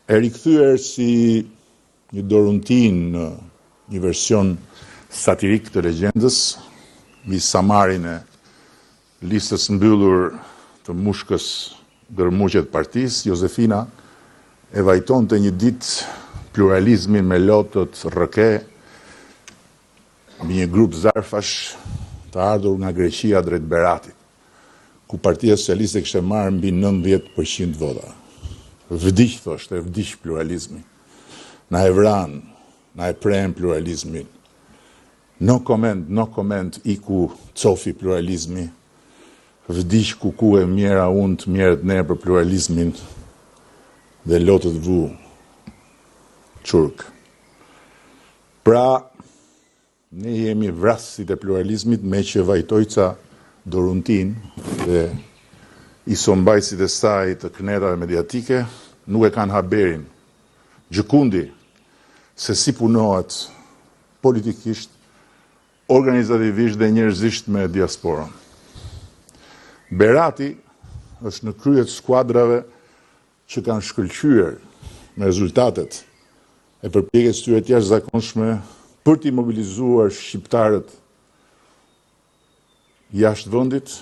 e rikthyer si një doruntin në një version satirik të legjendës, mbi samarin e listës mbyllur të mushkës gërmuqet partisë, Josefina e vajtonte një ditë pluralizmin me lotët rrëke mbi një grup zarfash të ardhur nga Greqia drejt Beratit, ku Partia Socialiste kishte marrë mbi 90% vota. Vdiq, thoshte, vdiq pluralizmi. Na e vran, na e prem pluralizmin. No comment, iku cofi pluralizmi. Vdiq kuku e mjera unë të mjerët ne për pluralizmin dhe lotët vu qurk. Pra, ne jemi vrasësit e pluralizmit me që vajtojca doruntin dhe i sombajtësit e saj të knetave mediatike nuk e kanë haberin gjëkundi se si punohet politikisht, organizativisht dhe njerëzisht me diasporën. Berati është në kryet skuadrave që kanë shkëlqyer me rezultatet e përpjekjes tyre të jashtëzakonshme për t'i mobilizuar shqiptarët jashtë vendit